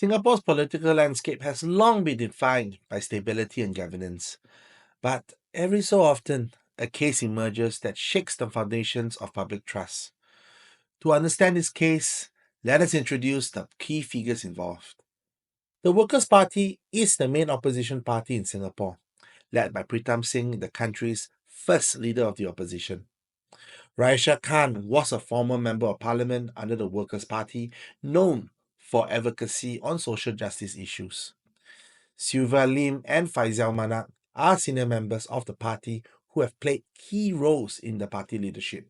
Singapore's political landscape has long been defined by stability and governance, but every so often, a case emerges that shakes the foundations of public trust. To understand this case, let us introduce the key figures involved. The Workers' Party is the main opposition party in Singapore, led by Pritam Singh, the country's first leader of the opposition. Raeesah Khan was a former member of parliament under the Workers' Party, known for advocacy on social justice issues. Sylvia Lim and Faisal Manak are senior members of the party who have played key roles in the party leadership.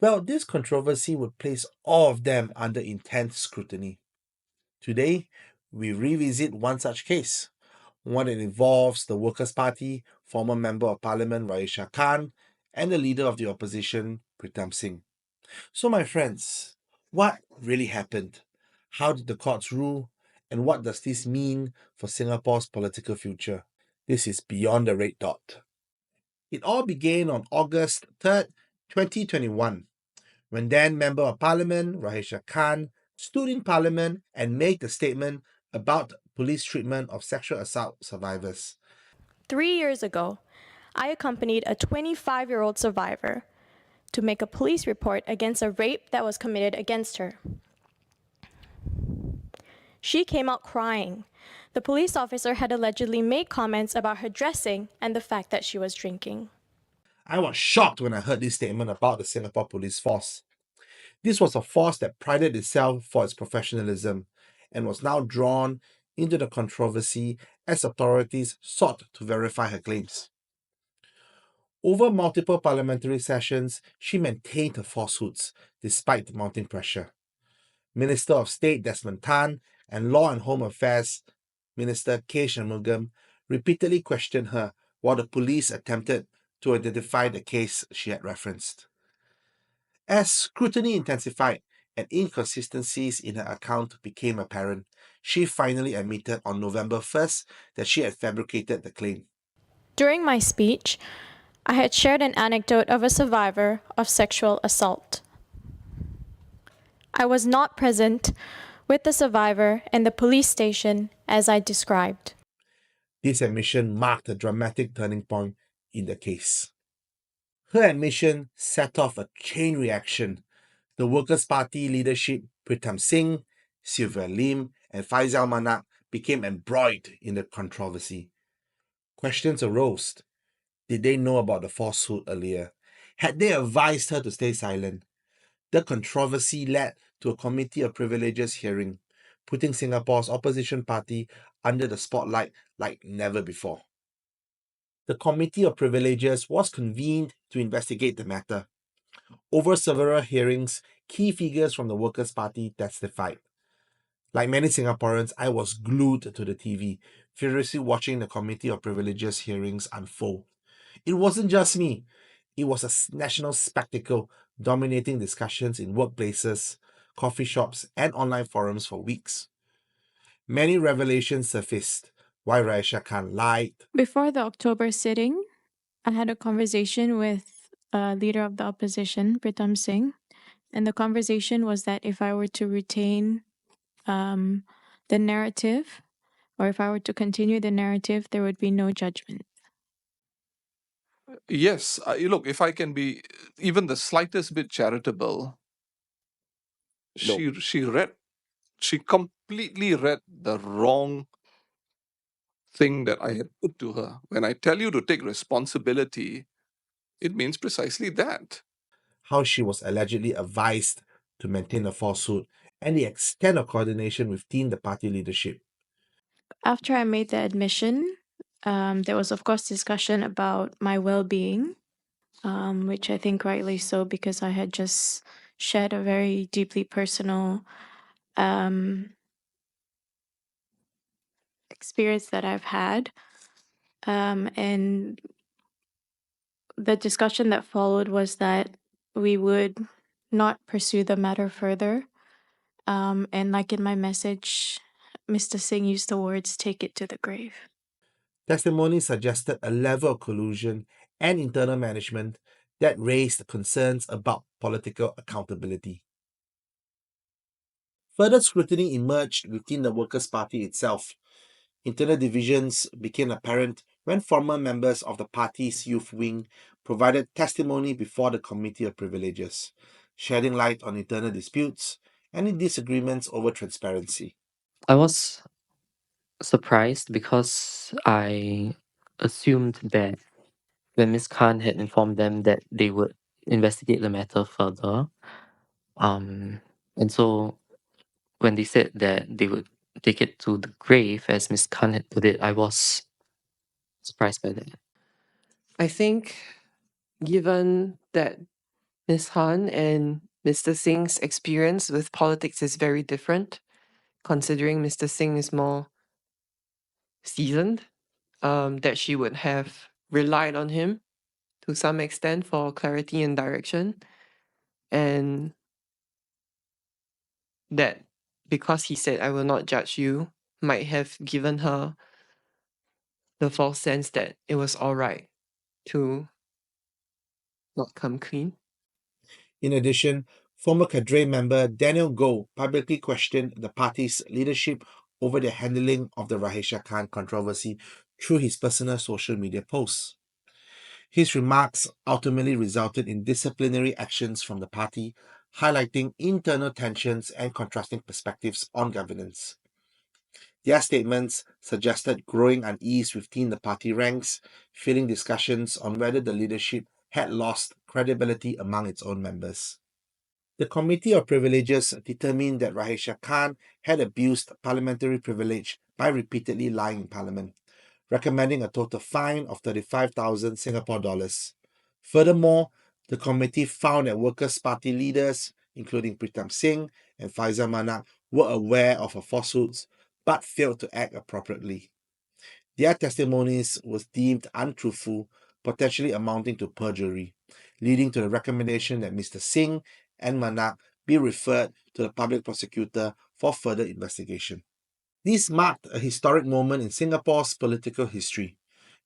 Well, this controversy would place all of them under intense scrutiny. Today, we revisit one such case, one that involves the Workers' Party, former Member of Parliament Raeesah Khan, and the leader of the opposition, Pritam Singh. So, my friends, what really happened? How did the courts rule? And what does this mean for Singapore's political future? This is Beyond the Red Dot. It all began on August 3rd, 2021, when then Member of Parliament Raeesah Khan stood in Parliament and made a statement about police treatment of sexual assault survivors. 3 years ago, I accompanied a 25-year-old survivor to make a police report against a rape that was committed against her. She came out crying. The police officer had allegedly made comments about her dressing and the fact that she was drinking. I was shocked when I heard this statement about the Singapore Police Force. This was a force that prided itself for its professionalism and was now drawn into the controversy as authorities sought to verify her claims. Over multiple parliamentary sessions, she maintained her falsehoods despite the mounting pressure. Minister of State Desmond Tan and Law and Home Affairs Minister K. Shanmugam repeatedly questioned her while the police attempted to identify the case she had referenced. As scrutiny intensified and inconsistencies in her account became apparent, she finally admitted on November 1st that she had fabricated the claim. During my speech, I had shared an anecdote of a survivor of sexual assault. I was not present with the survivor in the police station as I described. This admission marked a dramatic turning point in the case. Her admission set off a chain reaction. The Workers' Party leadership, Pritam Singh, Sylvia Lim, and Faisal Manak became embroiled in the controversy. Questions arose. Did they know about the falsehood earlier? Had they advised her to stay silent? The controversy led to a Committee of Privileges hearing, putting Singapore's opposition party under the spotlight like never before. The Committee of Privileges was convened to investigate the matter. Over several hearings, key figures from the Workers' Party testified. Like many Singaporeans, I was glued to the TV, furiously watching the Committee of Privileges hearings unfold. It wasn't just me. It was a national spectacle dominating discussions in workplaces, coffee shops, and online forums for weeks. Many revelations surfaced. Why Raeesah Khan lied. Before the October sitting, I had a conversation with a leader of the opposition, Pritam Singh, and the conversation was that if I were to retain the narrative, or if I were to continue the narrative, there would be no judgment. Yes, look, if I can be even the slightest bit charitable, she completely read the wrong thing that I had put to her. When I tell you to take responsibility, it means precisely that. How she was allegedly advised to maintain a falsehood and the extent of coordination within the party leadership. After I made the admission, there was, of course, discussion about my well-being, which I think rightly so, because I had just shared a very deeply personal experience that I've had. And the discussion that followed was that we would not pursue the matter further. And like in my message, Mr. Singh used the words, "take it to the grave." Testimony suggested a level of collusion and internal management that raised concerns about political accountability. Further scrutiny emerged within the Workers' Party itself. Internal divisions became apparent when former members of the party's youth wing provided testimony before the Committee of Privileges, shedding light on internal disputes and disagreements over transparency. I was surprised because I assumed that when Miss Khan had informed them that they would investigate the matter further, and so when they said that they would take it to the grave, as Miss Khan had put it, I was surprised by that. I think, given that Ms. Han and Mr. Singh's experience with politics is very different, considering Mr. Singh is more seasoned, that she would have relied on him to some extent for clarity and direction, and that because he said, "I will not judge you," might have given her the false sense that it was all right to not come clean. In addition, former cadre member Daniel Goh publicly questioned the party's leadership over their handling of the Raeesah Khan controversy through his personal social media posts. His remarks ultimately resulted in disciplinary actions from the party, highlighting internal tensions and contrasting perspectives on governance. Their statements suggested growing unease within the party ranks, fueling discussions on whether the leadership had lost credibility among its own members. The Committee of Privileges determined that Raeesah Khan had abused parliamentary privilege by repeatedly lying in Parliament, recommending a total fine of 35,000 Singapore dollars. Furthermore, the committee found that Workers' Party leaders, including Pritam Singh and Faizal Manak, were aware of her falsehoods but failed to act appropriately. Their testimonies was deemed untruthful, potentially amounting to perjury, leading to the recommendation that Mr. Singh and Manak be referred to the public prosecutor for further investigation. This marked a historic moment in Singapore's political history.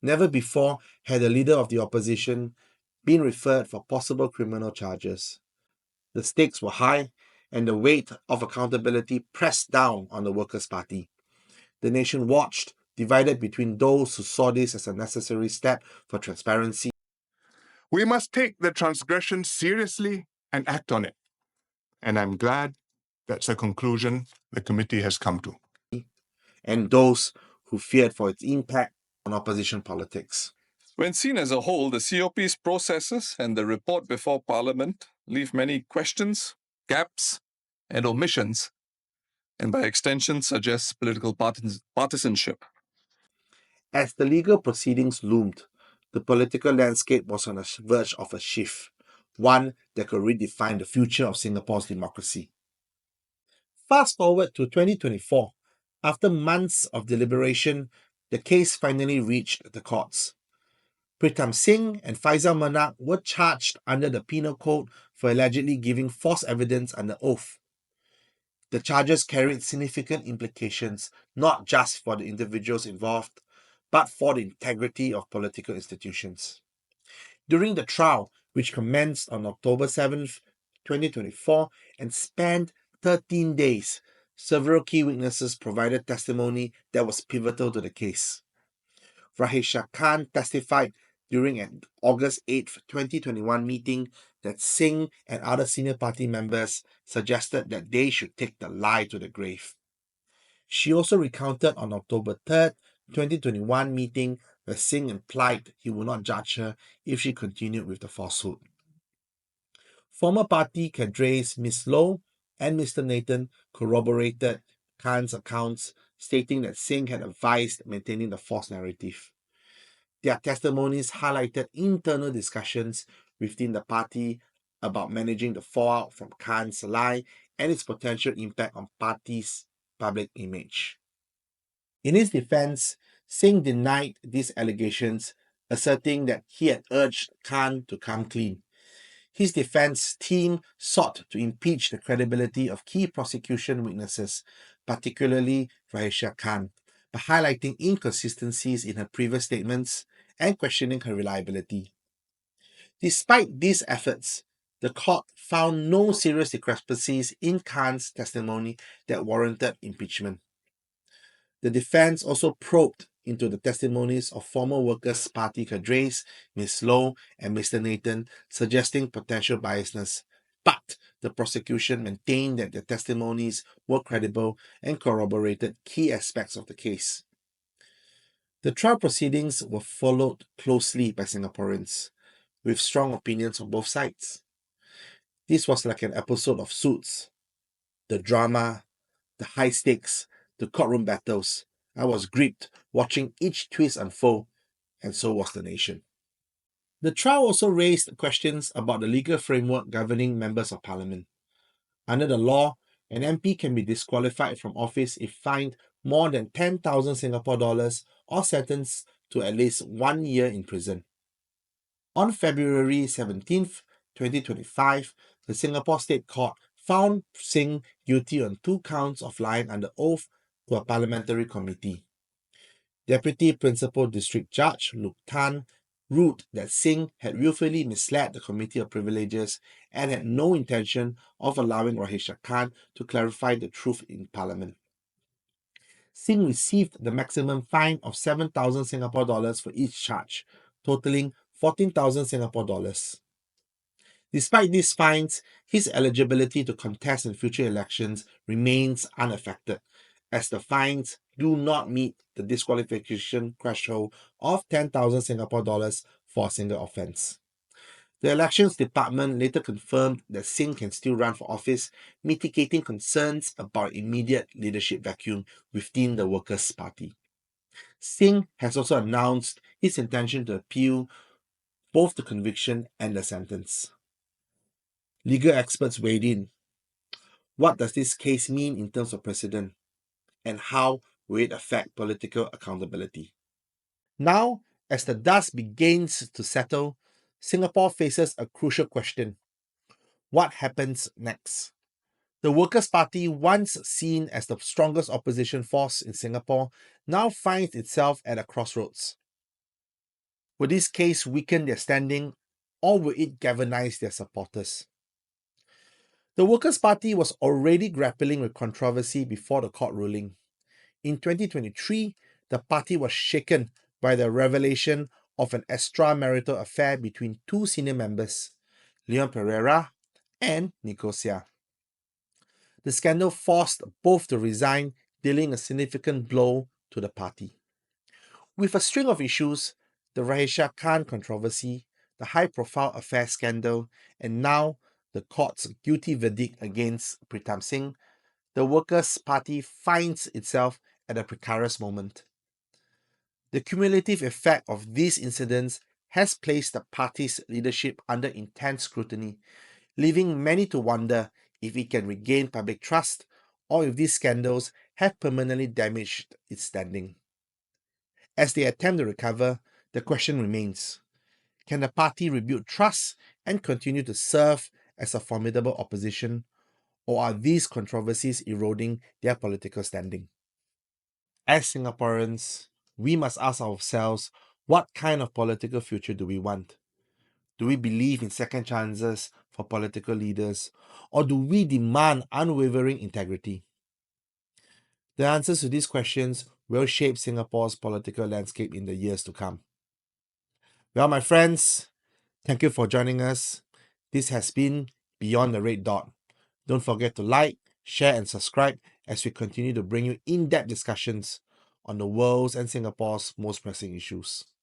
Never before had a leader of the opposition been referred for possible criminal charges. The stakes were high, and the weight of accountability pressed down on the Workers' Party. The nation watched, divided between those who saw this as a necessary step for transparency. We must take the transgression seriously and act on it. And I'm glad that's a conclusion the committee has come to. And those who feared for its impact on opposition politics. When seen as a whole, the COP's processes and the report before Parliament leave many questions, gaps, and omissions, and by extension suggests political partisanship. As the legal proceedings loomed, the political landscape was on the verge of a shift, one that could redefine the future of Singapore's democracy. Fast forward to 2024. After months of deliberation, the case finally reached the courts. Pritam Singh and Faizal Manak were charged under the Penal Code for allegedly giving false evidence under oath. The charges carried significant implications not just for the individuals involved, but for the integrity of political institutions. During the trial, which commenced on October 7th, 2024, and spanned 13 days, several key witnesses provided testimony that was pivotal to the case. Raeesah Khan testified during an August 8th, 2021 meeting that Singh and other senior party members suggested that they should take the lie to the grave. She also recounted on October 3rd, 2021 meeting where Singh implied he would not judge her if she continued with the falsehood. Former party cadres Ms. Low and Mr. Nathan corroborated Khan's accounts, stating that Singh had advised maintaining the false narrative. Their testimonies highlighted internal discussions within the party about managing the fallout from Khan's lie and its potential impact on party's public image. In his defense, Singh denied these allegations, asserting that he had urged Khan to come clean. His defense team sought to impeach the credibility of key prosecution witnesses, particularly Raeesah Khan, by highlighting inconsistencies in her previous statements and questioning her reliability. Despite these efforts, the court found no serious discrepancies in Khan's testimony that warranted impeachment. The defense also probed into the testimonies of former Workers' Party cadres, Ms. Low and Mr. Nathan, suggesting potential biasness. But the prosecution maintained that their testimonies were credible and corroborated key aspects of the case. The trial proceedings were followed closely by Singaporeans, with strong opinions on both sides. This was like an episode of Suits. The drama, the high stakes, the courtroom battles. I was gripped watching each twist unfold, and so was the nation. The trial also raised questions about the legal framework governing members of parliament. Under the law, an MP can be disqualified from office if fined more than 10,000 Singapore dollars or sentenced to at least 1 year in prison. On February 17th, 2025, the Singapore State Court found Singh guilty on 2 counts of lying under oath to a parliamentary committee. Deputy Principal District Judge Luke Tan ruled that Singh had willfully misled the Committee of Privileges and had no intention of allowing Raeesah Khan to clarify the truth in Parliament. Singh received the maximum fine of 7,000 Singapore dollars for each charge, totaling 14,000 Singapore dollars. Despite these fines, his eligibility to contest in future elections remains unaffected, as the fines do not meet the disqualification threshold of 10,000 Singapore dollars for a single offence. The Elections Department later confirmed that Singh can still run for office, mitigating concerns about immediate leadership vacuum within the Workers' Party. Singh has also announced his intention to appeal both the conviction and the sentence. Legal experts weighed in. What does this case mean in terms of precedent? And how will it affect political accountability? Now, as the dust begins to settle, Singapore faces a crucial question. What happens next? The Workers' Party, once seen as the strongest opposition force in Singapore, now finds itself at a crossroads. Will this case weaken their standing, or will it galvanize their supporters? The Workers' Party was already grappling with controversy before the court ruling. In 2023, the party was shaken by the revelation of an extramarital affair between 2 senior members, Leon Pereira and Nicosia. The scandal forced both to resign, dealing a significant blow to the party. With a string of issues, the Raeesah Khan controversy, the high-profile affair scandal, and now the court's guilty verdict against Pritam Singh, the Workers' Party finds itself at a precarious moment. The cumulative effect of these incidents has placed the party's leadership under intense scrutiny, leaving many to wonder if it can regain public trust or if these scandals have permanently damaged its standing. As they attempt to recover, the question remains: can the party rebuild trust and continue to serve as a formidable opposition, or are these controversies eroding their political standing? As Singaporeans, we must ask ourselves, what kind of political future do we want? Do we believe in second chances for political leaders, or do we demand unwavering integrity? The answers to these questions will shape Singapore's political landscape in the years to come. Well, my friends, thank you for joining us. This has been Beyond the Red Dot. Don't forget to like, share, and subscribe as we continue to bring you in-depth discussions on the world's and Singapore's most pressing issues.